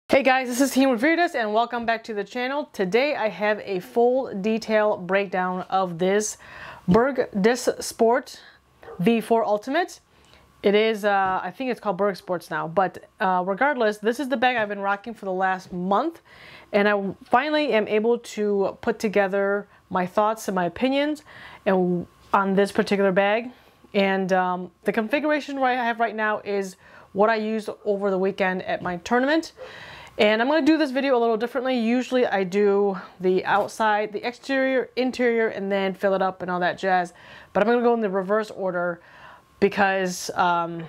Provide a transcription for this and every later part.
Hey guys, this is Team Reviewers and welcome back to the channel. Today I have a full detail breakdown of this Berg Sport V4 Ultimate. It is, I think it's called Berg Sports now, but regardless, this is the bag I've been rocking for the last month, and I finally am able to put together my thoughts and my opinions on this particular bag. And the configuration I have right now is what I used over the weekend at my tournament. And I'm going to do this video a little differently. Usually I do the outside, the exterior, interior, and then fill it up and all that jazz. But I'm going to go in the reverse order because I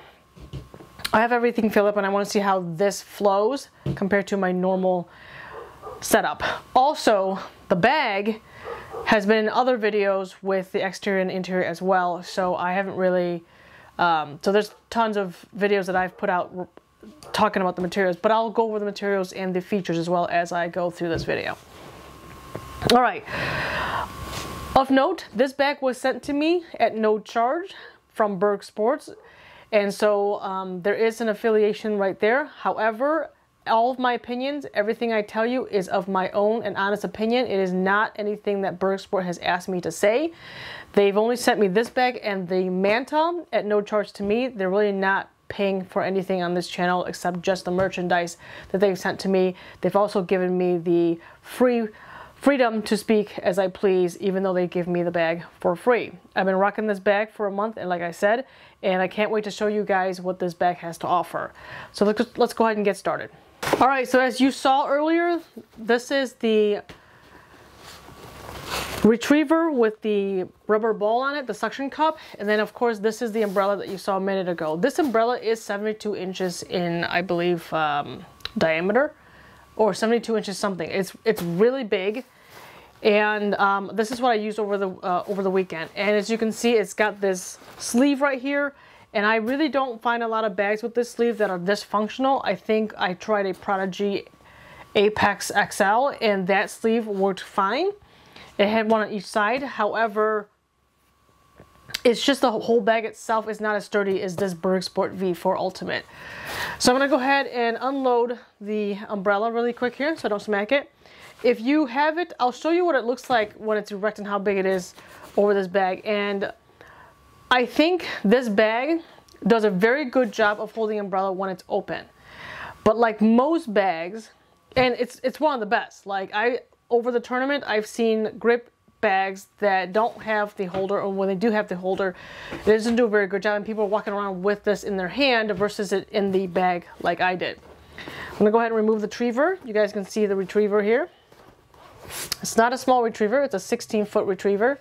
have everything filled up and I want to see how this flows compared to my normal setup. Also, the bag has been in other videos with the exterior and interior as well. So I haven't really, so there's tons of videos that I've put out talking about the materials, but I'll go over the materials and the features as well as I go through this video. All right. Of note, this bag was sent to me at no charge from Berg Sports, and so there is an affiliation right there. However, all of my opinions, everything I tell you is of my own and honest opinion. It is not anything that Berg Sport has asked me to say. They've only sent me this bag and the manta at no charge to me. They're really not paying for anything on this channel except just the merchandise that they've sent to me. They've also given me the freedom to speak as I please, even though they give me the bag for free. I've been rocking this bag for a month, and like I said, and I can't wait to show you guys what this bag has to offer. So let's go ahead and get started. All right, so as you saw earlier, this is the retriever with the rubber ball on it, the suction cup, and then of course this is the umbrella that you saw a minute ago. This umbrella is 72 inches in, I believe, diameter, or 72 inches something. It's really big, and this is what I used over the weekend. And as you can see, it's got this sleeve right here, and I really don't find a lot of bags with this sleeve that are this functional. I think I tried a Prodigy Apex XL, and that sleeve worked fine. It had one on each side. However, it's just the whole bag itself is not as sturdy as this Berg Sport V4 Ultimate. So I'm going to go ahead and unload the umbrella really quick here so I don't smack it. If you have it, I'll show you what it looks like when it's erect and how big it is over this bag. And I think this bag does a very good job of holding the umbrella when it's open. But like most bags, and it's one of the best. Like over the tournament, I've seen grip bags that don't have the holder, or when they do have the holder, it doesn't do a very good job, and people are walking around with this in their hand versus it in the bag like I did. I'm gonna go ahead and remove the retriever. You guys can see the retriever here. It's not a small retriever, it's a 16-foot retriever.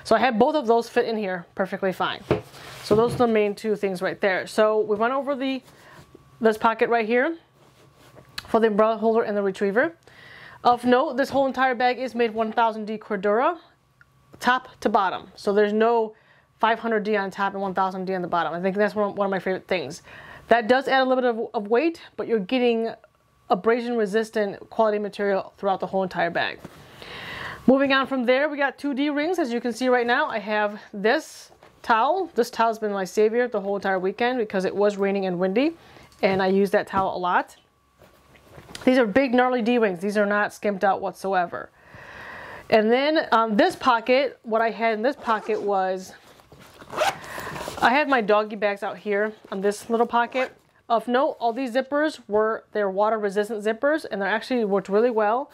So I had both of those fit in here perfectly fine. So those are the main two things right there. So we went over this pocket right here for the umbrella holder and the retriever. Of note, this whole entire bag is made 1000D Cordura, top to bottom. So there's no 500D on top and 1000D on the bottom. I think that's one of my favorite things. That does add a little bit of weight, but you're getting abrasion resistant quality material throughout the whole entire bag. Moving on from there, we got 2 D-rings. As you can see right now, I have this towel. This towel has been my savior the whole entire weekend because it was raining and windy, and I use that towel a lot. These are big gnarly D-rings. These are not skimped out whatsoever. And then this pocket, what I had in this pocket was, I had my doggy bags out here on this little pocket. Of note, all these zippers they're water resistant zippers, and they actually worked really well.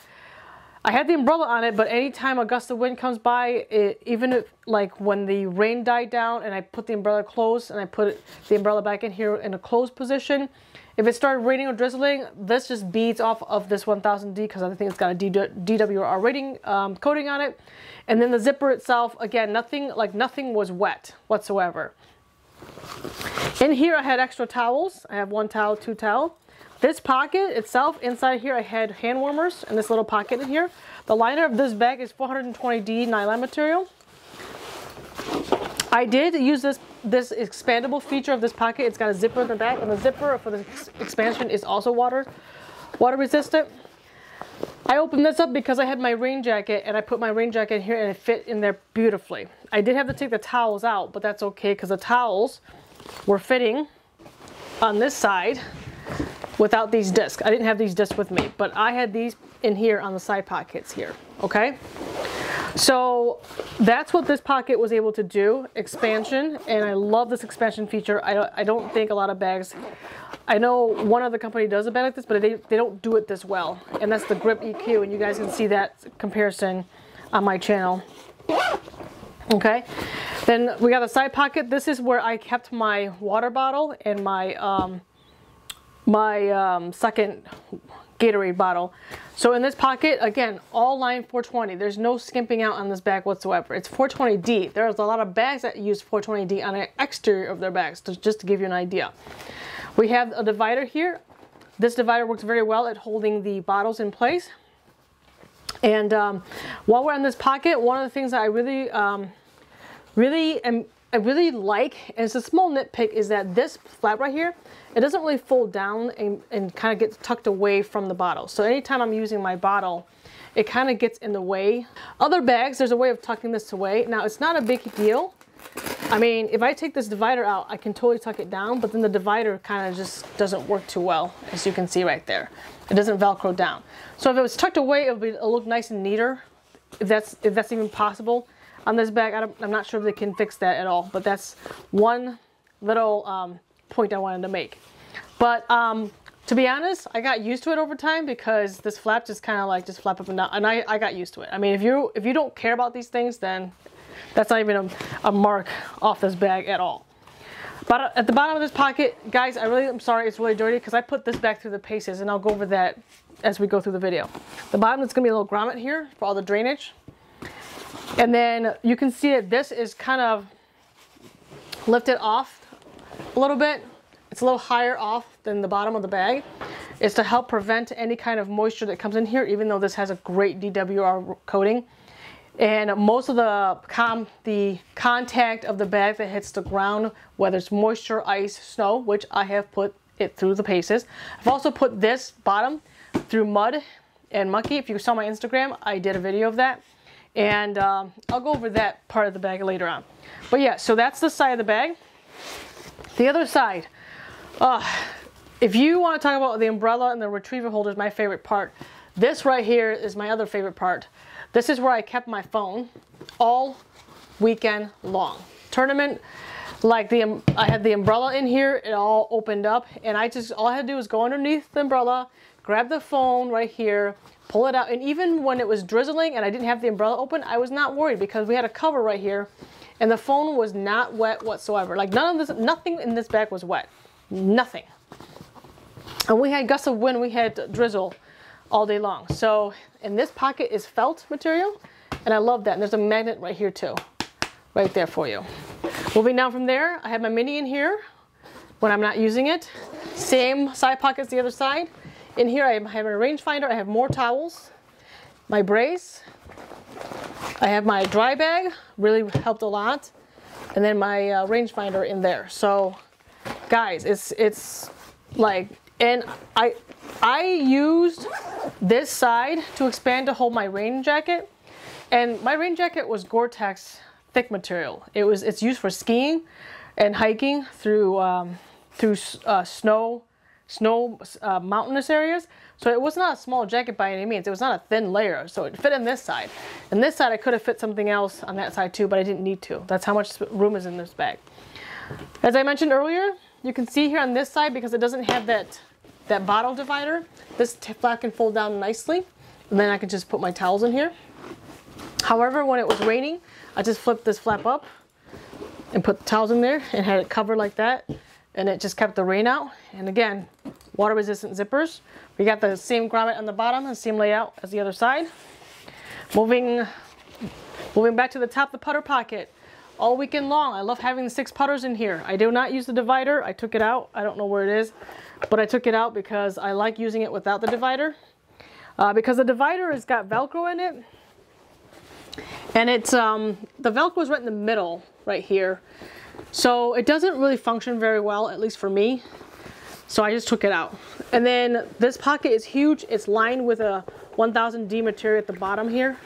I had the umbrella on it, but anytime a gust of wind comes by, even if, like when the rain died down and I put the umbrella closed and I put the umbrella back in here in a closed position, if it started raining or drizzling, this just beads off of this 1000D because I think it's got a DWR rating coating on it. And then the zipper itself, again, nothing was wet whatsoever. In here I had extra towels. I have 1 towel, 2 towel. This pocket itself, inside here I had hand warmers in this little pocket in here. The liner of this bag is 420D nylon material. I did use this expandable feature of this pocket. It's got a zipper in the back, and the zipper for the expansion is also water resistant. I opened this up because I had my rain jacket, and I put my rain jacket in here and it fit in there beautifully. I did have to take the towels out, but that's okay because the towels were fitting on this side without these discs. I didn't have these discs with me, but I had these in here on the side pockets here, okay? So that's what this pocket was able to do, expansion, and I love this expansion feature. I don't think a lot of bags, I know one other company does a bag like this, but they don't do it this well, and that's the Grip EQ, and you guys can see that comparison on my channel. Okay, then we got a side pocket. This is where I kept my water bottle and my second Gatorade bottle. So in this pocket, again, all line 420. There's no skimping out on this bag whatsoever. It's 420D. There's a lot of bags that use 420D on the exterior of their bags, just to give you an idea. We have a divider here. This divider works very well at holding the bottles in place. And while we're in this pocket, one of the things that I really like, and it's a small nitpick, is that this flap right here, it doesn't really fold down and kind of gets tucked away from the bottle. So anytime I'm using my bottle, it kind of gets in the way. Other bags, there's a way of tucking this away. Now, it's not a big deal. I mean, if I take this divider out, I can totally tuck it down, but then the divider kind of just doesn't work too well, as you can see right there. It doesn't Velcro down. So if it was tucked away, it'll look nice and neater, if that's even possible. On this bag, I'm not sure if they can fix that at all, but that's one little point I wanted to make. But to be honest, I got used to it over time because this flap just kind of like just flap up and down, and I got used to it. I mean, if you don't care about these things, then that's not even a mark off this bag at all. But at the bottom of this pocket, guys, I'm sorry, it's really dirty because I put this back through the paces, and I'll go over that as we go through the video. The bottom is going to be a little grommet here for all the drainage. And then you can see that this is kind of lifted off a little bit. It's a little higher off than the bottom of the bag. It's to help prevent any kind of moisture that comes in here, even though this has a great DWR coating. And most of the contact of the bag that hits the ground, whether it's moisture, ice, snow, which I have put it through the paces. I've also put this bottom through mud and mucky. If you saw my Instagram, I did a video of that. And I'll go over that part of the bag later on. But yeah, so that's the side of the bag. The other side, if you want to talk about the umbrella and the retriever holder is my favorite part, this right here is my other favorite part. This is where I kept my phone all weekend long. Tournament, like I had the umbrella in here, it all opened up, and all I had to do was go underneath the umbrella, grab the phone right here, pull it out, and even when it was drizzling and I didn't have the umbrella open, I was not worried because we had a cover right here, and the phone was not wet whatsoever. Like nothing in this bag was wet, nothing. And we had gusts of wind, we had drizzle all day long. So, and this pocket is felt material, and I love that. And there's a magnet right here too, right there for you. Moving down from there, I have my mini in here when I'm not using it. Same side pockets the other side. In here I have a rangefinder, I have more towels, my brace, I have my dry bag, really helped a lot, and then my rangefinder in there. So guys, it's like, and I used this side to expand to hold my rain jacket, and my rain jacket was Gore-Tex thick material. It's used for skiing and hiking through snow mountainous areas. So it was not a small jacket by any means. It was not a thin layer, so it fit in this side. And this side I could have fit something else on that side too, but I didn't need to. That's how much room is in this bag. As I mentioned earlier, you can see here on this side, because it doesn't have that bottle divider, this flap can fold down nicely, and then I can just put my towels in here. However, when it was raining, I just flipped this flap up and put the towels in there and had it covered like that, and it just kept the rain out. And again, water resistant zippers. We got the same grommet on the bottom and same layout as the other side. Moving back to the top of the putter pocket. All weekend long, I love having the 6 putters in here. I do not use the divider. I took it out. I don't know where it is, but I took it out because I like using it without the divider. Because the divider has got Velcro in it, and it's the Velcro is right in the middle, right here. So it doesn't really function very well, at least for me. So I just took it out. And then this pocket is huge. It's lined with a 1000D material at the bottom here,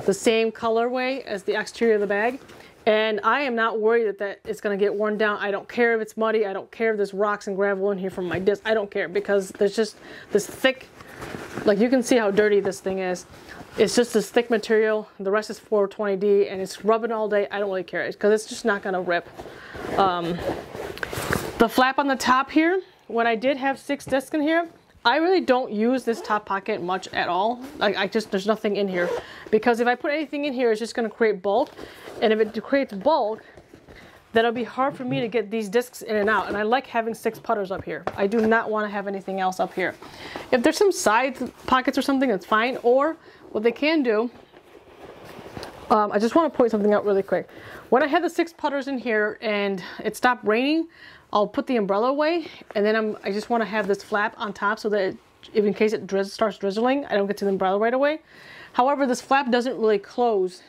the same colorway as the exterior of the bag. And I am not worried that it's going to get worn down. I don't care if it's muddy. I don't care if there's rocks and gravel in here from my disc. I don't care, because there's just this thick, like you can see how dirty this thing is. It's just this thick material. The rest is 420D and it's rubbing all day. I don't really care because it's just not going to rip. The flap on the top here, when I did have 6 discs in here, I really don't use this top pocket much at all. Like there's nothing in here, because if I put anything in here, it's just going to create bulk, and if it creates bulk, then it'll be hard for me to get these discs in and out. And I like having 6 putters up here. I do not want to have anything else up here. If there's some side pockets or something, that's fine. Or what they can do, I just want to point something out really quick. When I had the 6 putters in here and it stopped raining, I'll put the umbrella away, and then I just want to have this flap on top so that if in case it starts drizzling, I don't get to the umbrella right away. However, this flap doesn't really close.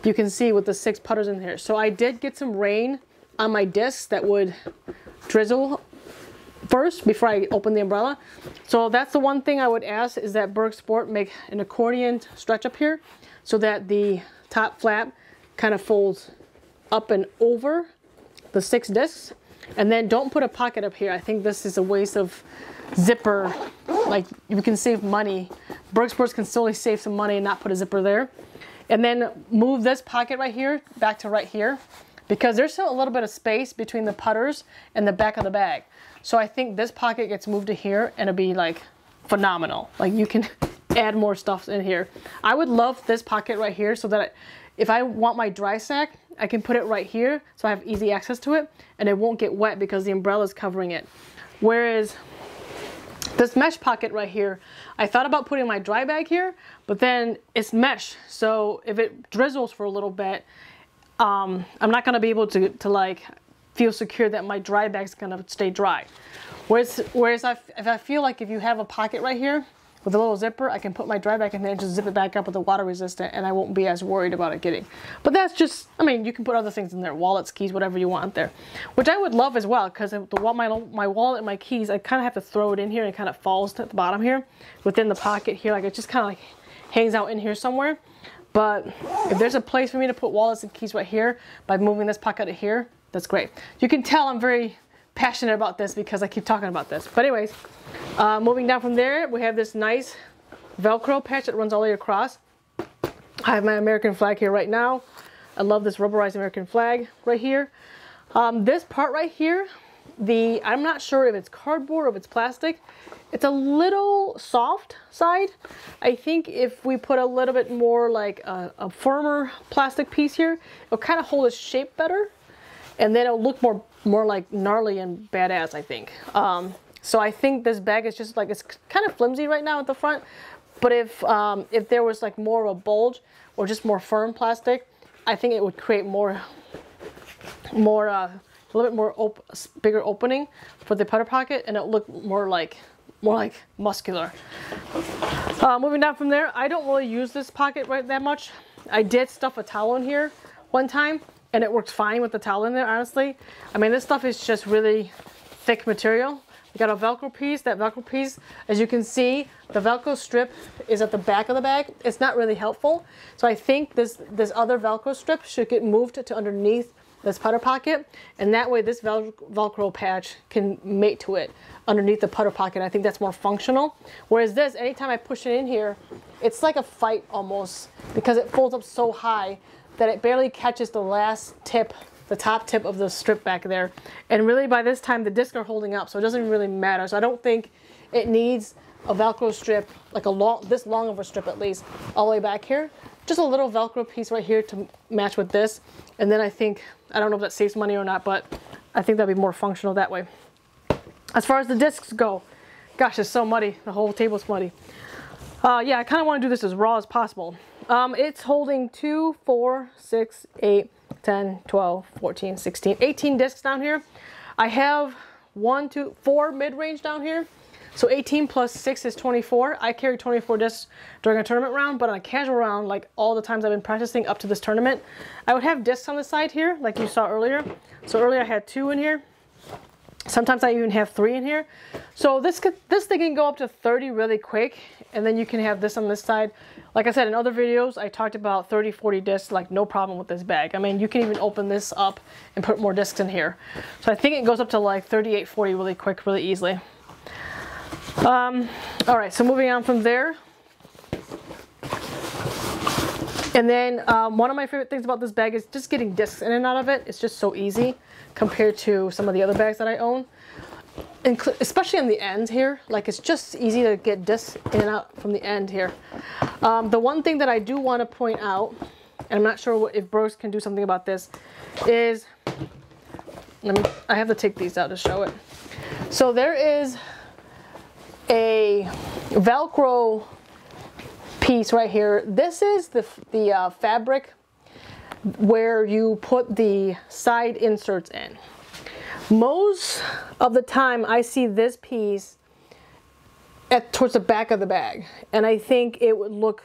You can see with the 6 putters in here. So I did get some rain on my discs that would drizzle first before I open the umbrella. So that's the one thing I would ask, is that Berg Sport make an accordion stretch up here so that the top flap kind of folds up and over the 6 discs. And then don't put a pocket up here. I think this is a waste of zipper. Like, you can save money. Berg Sports can solely save some money and not put a zipper there. And then move this pocket right here back to right here, because there's still a little bit of space between the putters and the back of the bag. So I think this pocket gets moved to here and it'll be like phenomenal. Like, you can add more stuff in here. I would love this pocket right here so that if I want my dry sack, I can put it right here so I have easy access to it and it won't get wet because the umbrella is covering it. Whereas this mesh pocket right here, I thought about putting my dry bag here, but then it's mesh. So if it drizzles for a little bit, I'm not gonna be able to like feel secure that my dry bag's gonna stay dry. Whereas if I feel like if you have a pocket right here with a little zipper, I can put my dry bag in there and just zip it back up with the water resistant, and I won't be as worried about it getting. But that's just, I mean, you can put other things in there, wallets, keys, whatever you want there, which I would love as well, because my wallet and my keys, I kind of have to throw it in here and it kind of falls to the bottom here within the pocket here. Like, it just kind of like hangs out in here somewhere. But if there's a place for me to put wallets and keys right here by moving this pocket to here, that's great. You can tell I'm very passionate about this because I keep talking about this. But anyways, moving down from there, we have this nice Velcro patch that runs all the way across. I have my American flag here right now. I love this rubberized American flag right here. This part right here, I'm not sure if it's cardboard or if it's plastic. It's a little soft side. I think if we put a little bit more like a firmer plastic piece here, it'll kind of hold its shape better. And then it'll look more like gnarly and badass, I think. So I think this bag is just like, it's kind of flimsy right now at the front. But if there was like more of a bulge or just more firm plastic, I think it would create a little bit more bigger opening for the putter pocket, and it'll look more like muscular. Moving down from there, I don't really use this pocket that much. I did stuff a towel in here one time, and it works fine with the towel in there, honestly. I mean, this stuff is just really thick material. We got a Velcro piece. That Velcro piece, as you can see, the Velcro strip is at the back of the bag. It's not really helpful. So I think this other Velcro strip should get moved to underneath this putter pocket, and that way this Velcro patch can mate to it underneath the putter pocket. I think that's more functional. Whereas this, anytime I push it in here, it's like a fight almost, because it folds up so high that it barely catches the last tip, the top tip of the strip back there. And really by this time the discs are holding up, so it doesn't really matter. So I don't think it needs a Velcro strip, like this long of a strip at least, all the way back here. Just a little Velcro piece right here to match with this. And then I don't know if that saves money or not, but I think that'd be more functional that way. As far as the discs go, gosh, it's so muddy. The whole table's muddy. Yeah, I kind of want to do this as raw as possible. It's holding 2, 4, 6, 8, 10, 12, 14, 16, 18 discs down here. I have 1, 2, 4 mid-range down here. So 18 plus 6 is 24. I carry 24 discs during a tournament round, but on a casual round, like all the times I've been practicing up to this tournament, I would have discs on the side here, like you saw earlier. So earlier I had 2 in here. Sometimes I even have 3 in here. So this thing can go up to 30 really quick, and then you can have this on this side. Like I said in other videos, I talked about 30, 40 discs, like no problem with this bag. I mean, you can even open this up and put more discs in here. So I think it goes up to like 38, 40 really quick, really easily. All right, so moving on from there. And then one of my favorite things about this bag is just getting discs in and out of it. It's just so easy compared to some of the other bags that I own. Especially on the end here, like it's just easy to get discs in and out from the end here. The one thing that I do want to point out, and I'm not sure if Berg's can do something about this, is, I have to take these out to show it. So there is a Velcro piece right here. This is the fabric where you put the side inserts in. Most of the time I see this piece towards the back of the bag, and I think it would look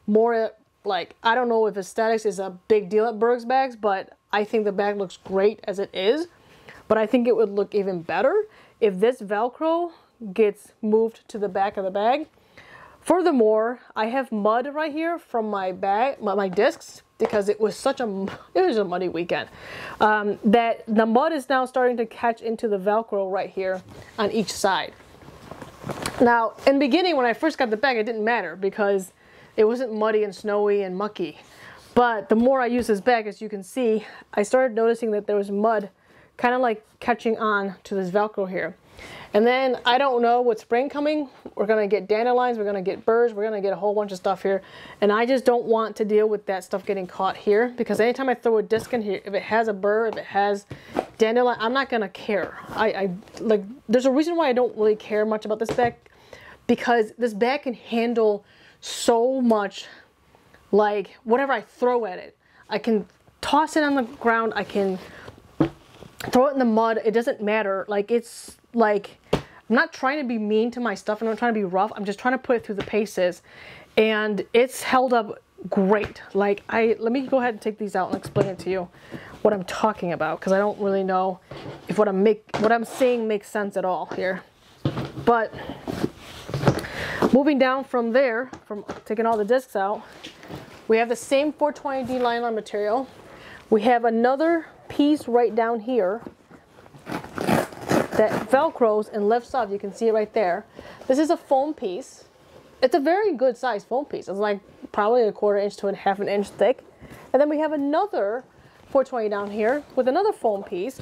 more like, I don't know if aesthetics is a big deal at Berg's bags, but I think the bag looks great as it is. But I think it would look even better if this Velcro gets moved to the back of the bag. Furthermore, I have mud right here from my bag, my discs, because it was a muddy weekend. That the mud is now starting to catch into the Velcro right here on each side. Now, in the beginning, when I first got the bag, it didn't matter because it wasn't muddy and snowy and mucky. But the more I use this bag, as you can see, I started noticing that there was mud kind of like catching on to this Velcro here. And then I don't know, with spring coming, we're going to get dandelions, we're going to get birds, we're going to get a whole bunch of stuff here. And I just don't want to deal with that stuff getting caught here, because anytime I throw a disc in here, if it has a burr, if it has dandelion, I'm not going to care. Like, there's a reason why I don't really care much about this bag, because this bag can handle so much, like whatever I throw at it. I can toss it on the ground, I can throw it in the mud, it doesn't matter. Like, it's like, I'm not trying to be mean to my stuff, I'm not trying to be rough, I'm just trying to put it through the paces, and it's held up great. Like, let me go ahead and take these out and explain it to you what I'm talking about, because I don't really know if what I'm saying makes sense at all here. But moving down from there, from taking all the discs out, we have the same 420D nylon material. We have another piece right down here that velcros and lifts up. You can see it right there. This is a foam piece. It's a very good size foam piece. It's like probably a 1/4 inch to a 1/2 inch thick. And then we have another 420 down here with another foam piece.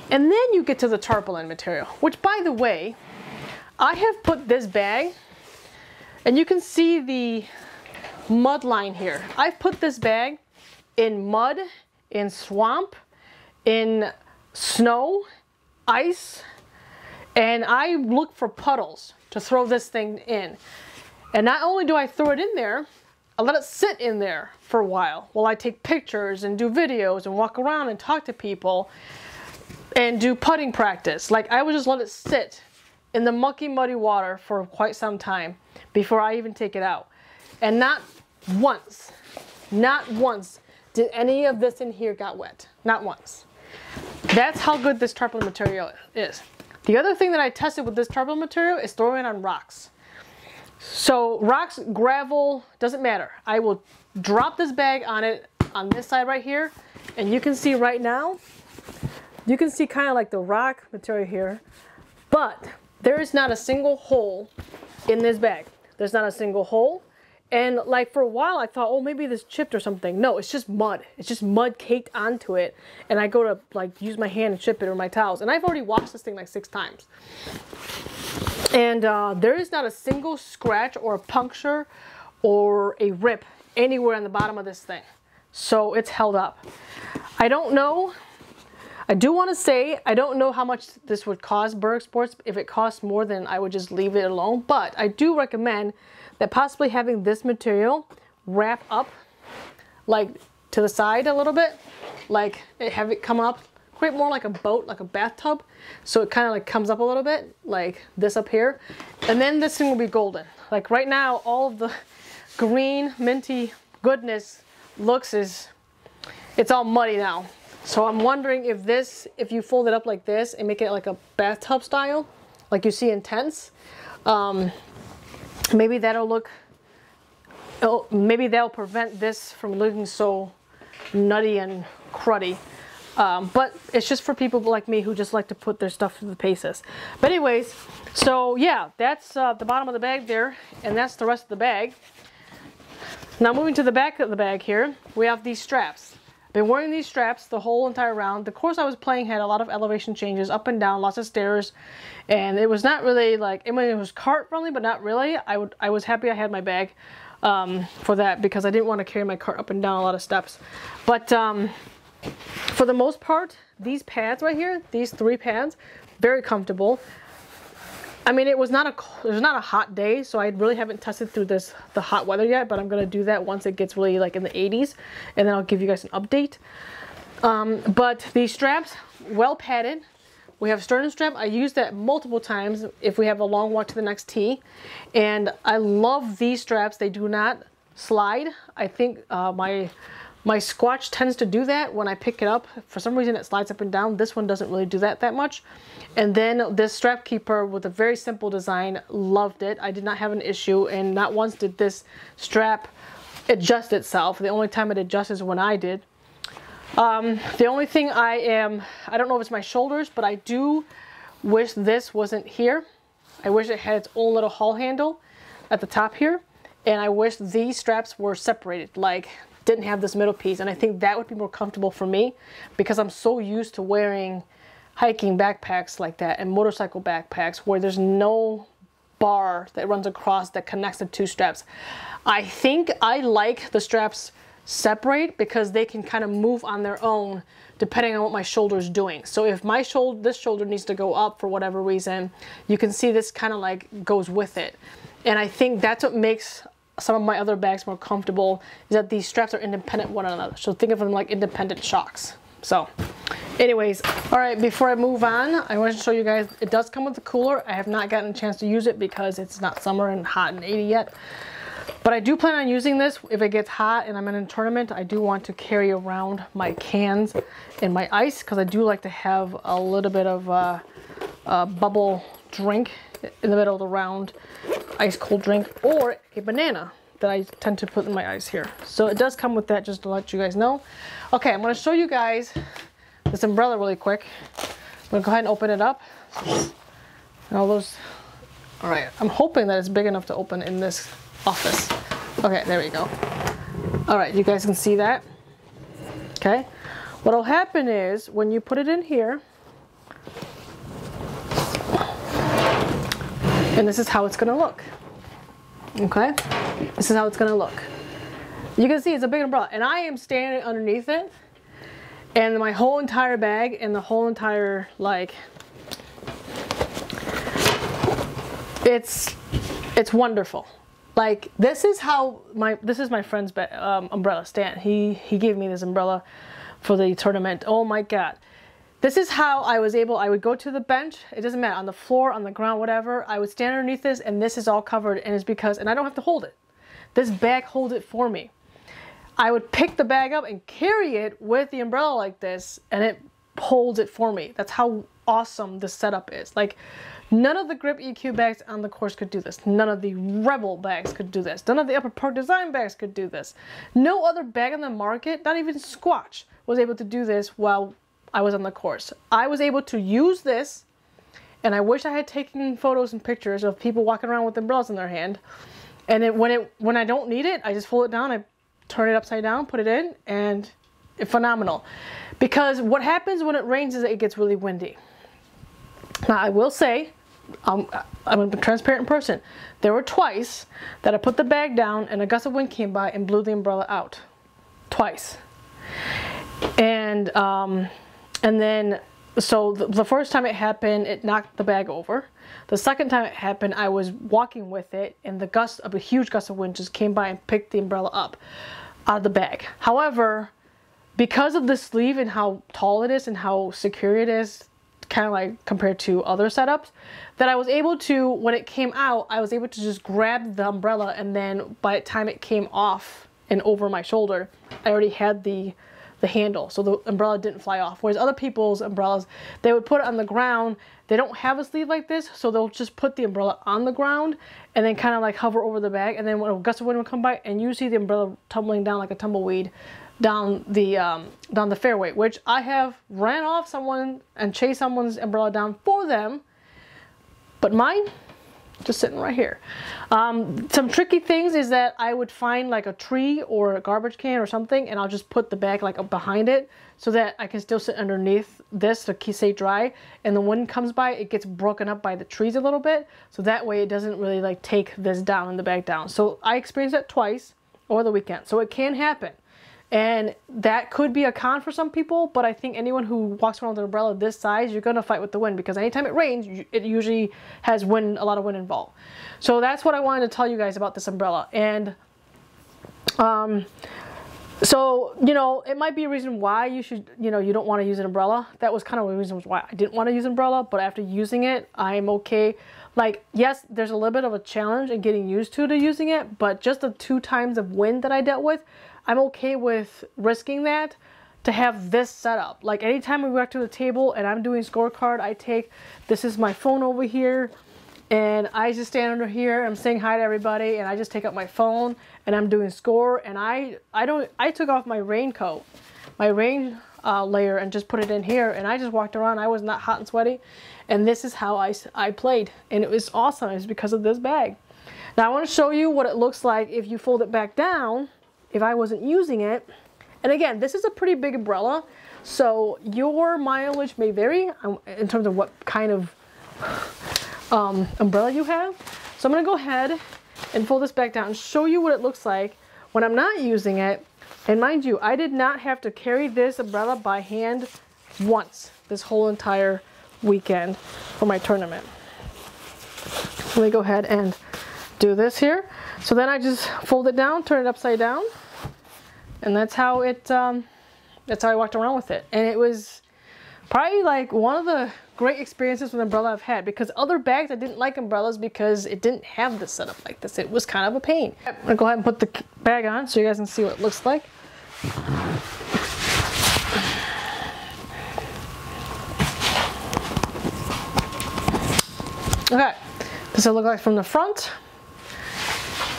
And then you get to the tarpaulin material, which, by the way, I have put this bag, and you can see the mud line here. I've put this bag in mud, in swamp, in snow, ice, and I look for puddles to throw this thing in. And not only do I throw it in there, I let it sit in there for a while I take pictures and do videos and walk around and talk to people and do putting practice. Like, I would just let it sit in the mucky, muddy water for quite some time before I even take it out. And not once did any of this in here got wet. Not once. That's how good this tarpaulin material is. The other thing that I tested with this tarpaulin material is throwing it on rocks. So rocks, gravel, doesn't matter. I will drop this bag on it on this side right here, and you can see right now, you can see kind of like the rock material here, but there is not a single hole in this bag. There's not a single hole. And like, for a while I thought, oh, maybe this chipped or something. No, it's just mud. It's just mud caked onto it. And I go to like use my hand and chip it or my towels. And I've already washed this thing like 6 times. And there is not a single scratch or a puncture or a rip anywhere on the bottom of this thing. So it's held up. I don't know. I do want to say, I don't know how much this would cost Berg Sports. If it costs more, then I would just leave it alone. But I do recommend that possibly having this material wrap up like to the side a little bit, like have it come up, create more like a boat, like a bathtub, so it kind of like comes up a little bit, like this up here, and then this thing will be golden. Like right now, all of the green minty goodness it's all muddy now. So I'm wondering if this, if you fold it up like this and make it like a bathtub style, like you see in tents, maybe that'll look, maybe that'll prevent this from looking so nutty and cruddy. But it's just for people like me who just like to put their stuff through the paces. But anyways, so yeah, that's the bottom of the bag there, and that's the rest of the bag. Now moving to the back of the bag here, we have these straps. I've been wearing these straps the whole entire round. The course I was playing had a lot of elevation changes, up and down, lots of stairs, and it was not really like, I mean, it was cart friendly, but not really. I was happy I had my bag for that, because I didn't want to carry my cart up and down a lot of steps. But for the most part, these pads right here, these 3 pads, very comfortable. I mean, it was not a hot day, so I really haven't tested through the hot weather yet, but I'm gonna do that once it gets really like in the 80s, and then I'll give you guys an update. But these straps, well padded. We have sternum strap. I use that multiple times if we have a long walk to the next tee, and I love these straps. They do not slide. I think my Squatch tends to do that when I pick it up. For some reason it slides up and down. This one doesn't really do that much. And then this strap keeper with a very simple design, loved it. I did not have an issue, and not once did this strap adjust itself. The only time it adjusts is when I did. The only thing I don't know if it's my shoulders, but I do wish this wasn't here. I wish it had its own little haul handle at the top here. And I wish these straps were separated, like didn't have this middle piece. And I think that would be more comfortable for me, because I'm so used to wearing hiking backpacks like that and motorcycle backpacks where there's no bar that runs across that connects the 2 straps. I think I like the straps separate because they can kind of move on their own depending on what my shoulder is doing. So if my shoulder, this shoulder needs to go up for whatever reason, you can see this kind of like goes with it. And I think that's what makes some of my other bags more comfortable, is that these straps are independent one another. So think of them like independent shocks. So anyways, all right, before I move on, I want to show you guys, it does come with a cooler. I have not gotten a chance to use it because it's not summer and hot and 80 yet. But I do plan on using this if it gets hot and I'm in a tournament. I do want to carry around my cans and my ice, because I do like to have a little bit of a bubble drink in the middle of the round, ice cold drink, or a banana that I tend to put in my ice here. So it does come with that, just to let you guys know. Okay, I'm going to show you guys this umbrella really quick. I'm going to go ahead and open it up. And all those. All right, I'm hoping that it's big enough to open in this office. Okay, there we go. All right, you guys can see that. Okay, what'll happen is when you put it in here, and this is how it's gonna look. Okay, this is how it's gonna look. You can see it's a big umbrella, and I am standing underneath it, and my whole entire bag and the whole entire, like, it's wonderful. Like, this is how this is my friend's umbrella, Stan. He gave me this umbrella for the tournament. Oh my God. This is how I was able, I would go to the bench, it doesn't matter, on the floor, on the ground, whatever, I would stand underneath this, and this is all covered, and it's because, and I don't have to hold it. This bag holds it for me. I would pick the bag up and carry it with the umbrella like this, and it holds it for me. That's how awesome this setup is. Like, none of the Grip EQ bags on the course could do this. None of the Rebel bags could do this. None of the Upper Park Design bags could do this. No other bag on the market, not even Squatch, was able to do this while I was on the course. I was able to use this, and I wish I had taken photos and pictures of people walking around with umbrellas in their hand. And when I don't need it, I just fold it down, I turn it upside down, put it in, and it's phenomenal. Because what happens when it rains is it gets really windy. Now, I will say, I'm a transparent person. There were twice that I put the bag down and a gust of wind came by and blew the umbrella out. Twice. And then, so the first time it happened, it knocked the bag over. The second time it happened, I was walking with it, and a huge gust of wind just came by and picked the umbrella up out of the bag. However, because of the sleeve and how tall it is and how secure it is, kind of like compared to other setups, that I was able to, when it came out, I was able to just grab the umbrella, and then by the time it came off and over my shoulder, I already had the the handle, so the umbrella didn't fly off. Whereas other people's umbrellas, they would put it on the ground. They don't have a sleeve like this, so they'll just put the umbrella on the ground and then kind of like hover over the bag, and then when a gust of wind would come by, and you see the umbrella tumbling down like a tumbleweed down the fairway, which I have ran off someone and chased someone's umbrella down for them, but mine just sitting right here. Some tricky things is that I would find like a tree or a garbage can or something, and I'll just put the bag like up behind it so that I can still sit underneath this to stay dry, and the wind comes by, it gets broken up by the trees a little bit, so that way it doesn't really like take this down and the bag down. So I experienced that twice over the weekend, so it can happen. And that could be a con for some people, but I think anyone who walks around with an umbrella this size, you're going to fight with the wind, because anytime it rains, it usually has wind, a lot of wind involved. So that's what I wanted to tell you guys about this umbrella. And so, you know, it might be a reason why you should, you know, you don't want to use an umbrella. That was kind of the reason why I didn't want to use an umbrella, but after using it, I'm okay. Like, yes, there's a little bit of a challenge in getting used to using it, but just the 2 times of wind that I dealt with, I'm okay with risking that to have this setup. Like anytime we go back to the table and I'm doing scorecard, this is my phone over here, and I just stand under here, I'm saying hi to everybody, and I just take up my phone and I'm doing score, and I took off my raincoat, my rain layer, and just put it in here, and I just walked around. I was not hot and sweaty, and this is how I played, and it was awesome. It's because of this bag. Now I want to show you what it looks like if you fold it back down, if I wasn't using it. And again, this is a pretty big umbrella, so your mileage may vary in terms of what kind of umbrella you have. So I'm going to go ahead and fold this back down and show you what it looks like when I'm not using it. And mind you, I did not have to carry this umbrella by hand once this whole entire weekend for my tournament. Let me go ahead and do this here. So then I just fold it down, turn it upside down, and that's how I walked around with it. And it was probably like one of the great experiences with an umbrella I've had, because other bags I didn't like umbrellas because it didn't have this setup like this. It was kind of a pain. I'm gonna go ahead and put the bag on so you guys can see what it looks like. Okay, this will look like from the front.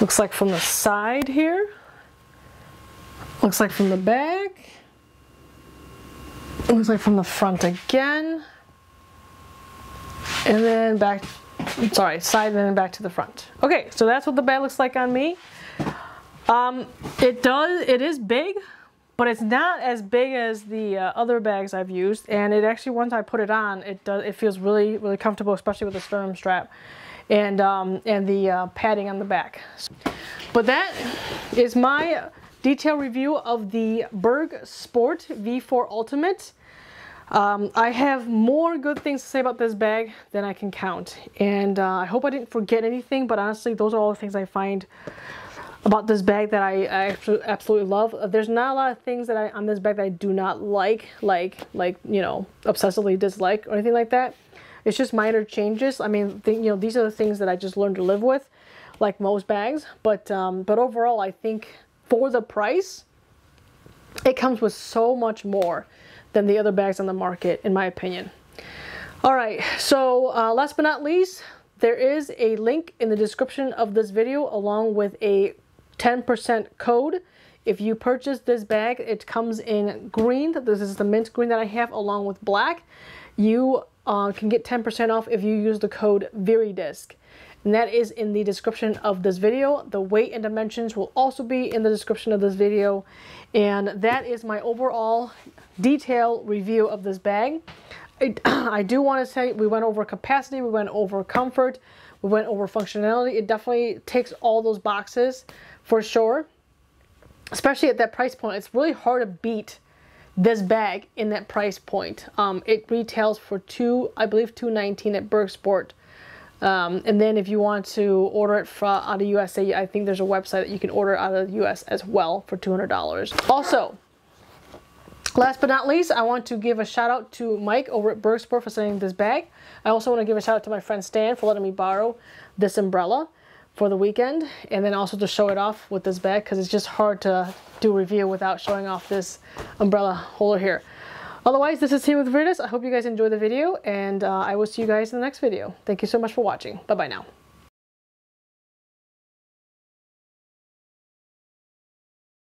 Looks like from the side here. Looks like from the back. Looks like from the front again. And then back, sorry, side and then back to the front. Okay, so that's what the bag looks like on me. It is big, but it's not as big as the other bags I've used. And it actually, once I put it on, it feels really, really comfortable, especially with the sternum strap and the padding on the back. But that is my detailed review of the Berg Sport V4 Ultimate. I have more good things to say about this bag than I can count, and I hope I didn't forget anything, but honestly those are all the things I find about this bag that I absolutely love. There's not a lot of things that on this bag that I do not like you know, obsessively dislike or anything like that. It's just minor changes. I mean, you know, these are the things that I just learned to live with, like most bags, but overall I think for the price it comes with so much more than the other bags on the market, in my opinion. All right, so last but not least, there is a link in the description of this video along with a 10% code. If you purchase this bag, it comes in green. This is the mint green that I have, along with black. You can get 10% off if you use the code VERYDISC. And that is in the description of this video. The weight and dimensions will also be in the description of this video. And that is my overall detailed review of this bag. I do want to say we went over capacity, we went over comfort, we went over functionality. It definitely ticks all those boxes for sure. Especially at that price point, it's really hard to beat this bag in that price point. It retails for I believe $219 at Berg Sport. And then if you want to order it out of USA, I think there's a website that you can order out of the US as well for $200. Also, last but not least, I want to give a shout out to Mike over at Berg Sport for sending this bag. I also want to give a shout out to my friend Stan for letting me borrow this umbrella. for the weekend, and then also to show it off with this bag because it's just hard to do a review without showing off this umbrella holder here. Otherwise, this is Team with Veritas. I hope you guys enjoyed the video, and I will see you guys in the next video. Thank you so much for watching. Bye bye now.